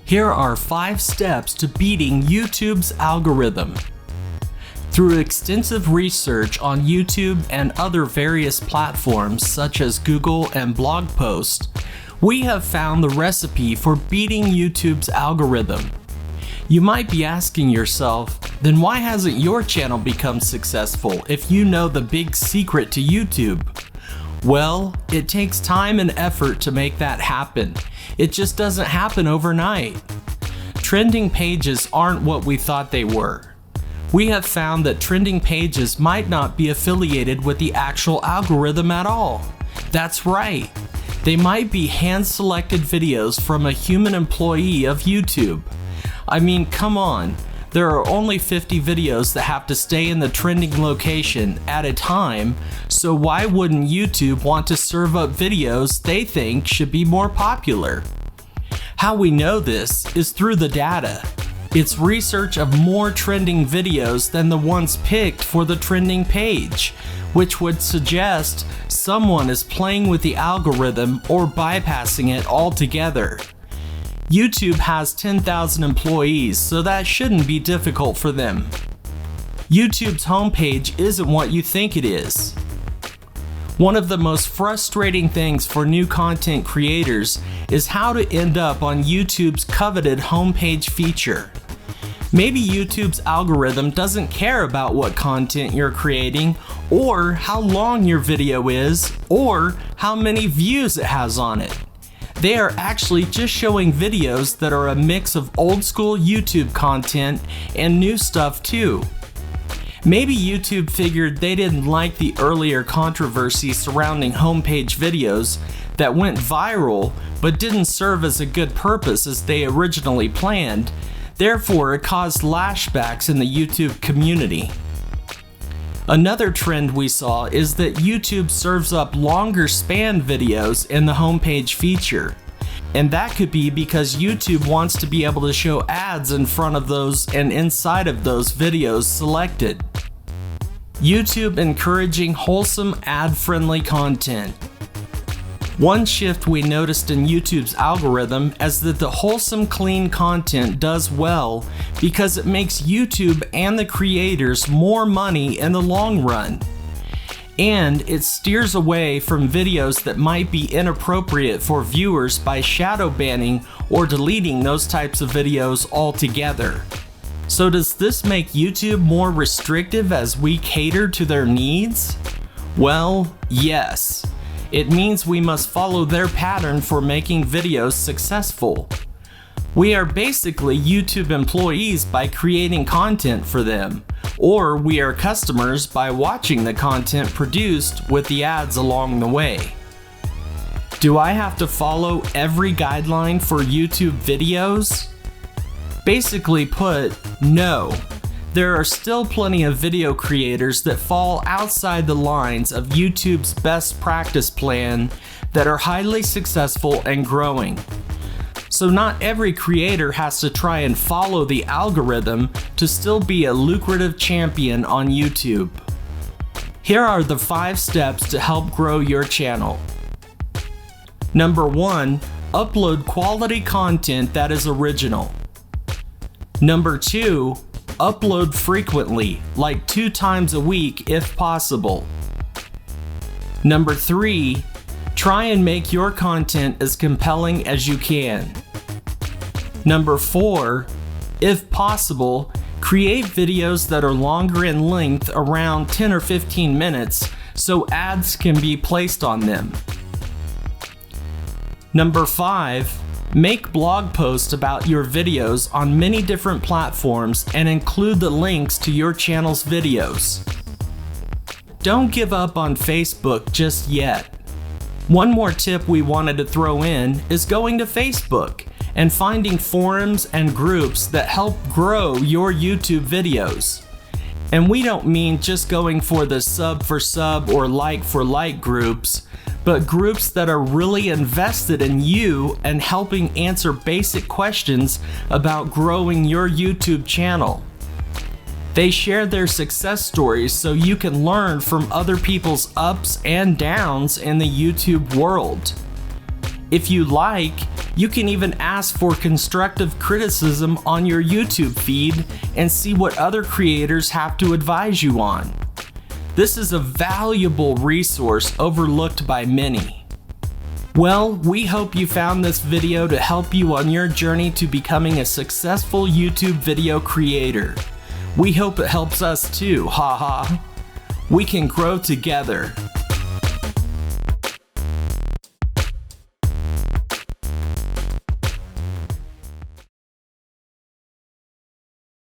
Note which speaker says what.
Speaker 1: Here are 5 steps to beating YouTube's algorithm. Through extensive research on YouTube and other various platforms such as Google and blog posts, we have found the recipe for beating YouTube's algorithm. You might be asking yourself, then why hasn't your channel become successful if you know the big secret to YouTube? Well, it takes time and effort to make that happen. It just doesn't happen overnight. Trending pages aren't what we thought they were. We have found that trending pages might not be affiliated with the actual algorithm at all. That's right. They might be hand-selected videos from a human employee of YouTube. I mean, come on. There are only 50 videos that have to stay in the trending location at a time, so why wouldn't YouTube want to serve up videos they think should be more popular? How we know this is through the data. It's research of more trending videos than the ones picked for the trending page, which would suggest someone is playing with the algorithm or bypassing it altogether. YouTube has 10,000 employees, so that shouldn't be difficult for them. YouTube's homepage isn't what you think it is. One of the most frustrating things for new content creators is how to end up on YouTube's coveted homepage feature. Maybe YouTube's algorithm doesn't care about what content you're creating, or how long your video is, or how many views it has on it. They are actually just showing videos that are a mix of old school YouTube content and new stuff too. Maybe YouTube figured they didn't like the earlier controversy surrounding homepage videos that went viral but didn't serve as a good purpose as they originally planned. Therefore, it caused lashbacks in the YouTube community. Another trend we saw is that YouTube serves up longer span videos in the homepage feature. And that could be because YouTube wants to be able to show ads in front of those and inside of those videos selected. YouTube encouraging wholesome ad-friendly content. One shift we noticed in YouTube's algorithm is that the wholesome, clean content does well because it makes YouTube and the creators more money in the long run. And it steers away from videos that might be inappropriate for viewers by shadow banning or deleting those types of videos altogether. So does this make YouTube more restrictive as we cater to their needs? Well, yes. It means we must follow their pattern for making videos successful. We are basically YouTube employees by creating content for them, or we are customers by watching the content produced with the ads along the way. Do I have to follow every guideline for YouTube videos? Basically put, no. There are still plenty of video creators that fall outside the lines of YouTube's best practice plan that are highly successful and growing. So not every creator has to try and follow the algorithm to still be a lucrative champion on YouTube. Here are the 5 steps to help grow your channel. Number 1, upload quality content that is original. Number 2, upload frequently, like 2 times a week if possible. Number 3, try and make your content as compelling as you can. Number 4, if possible, create videos that are longer in length, around 10 or 15 minutes, so ads can be placed on them. Number 5, make blog posts about your videos on many different platforms and include the links to your channel's videos. Don't give up on Facebook just yet. One more tip we wanted to throw in is going to Facebook and finding forums and groups that help grow your YouTube videos. And we don't mean just going for the sub for sub or like for like groups, but groups that are really invested in you and helping answer basic questions about growing your YouTube channel. They share their success stories so you can learn from other people's ups and downs in the YouTube world. If you like, you can even ask for constructive criticism on your YouTube feed and see what other creators have to advise you on. This is a valuable resource overlooked by many. Well, we hope you found this video to help you on your journey to becoming a successful YouTube video creator. We hope it helps us too, haha. We can grow together.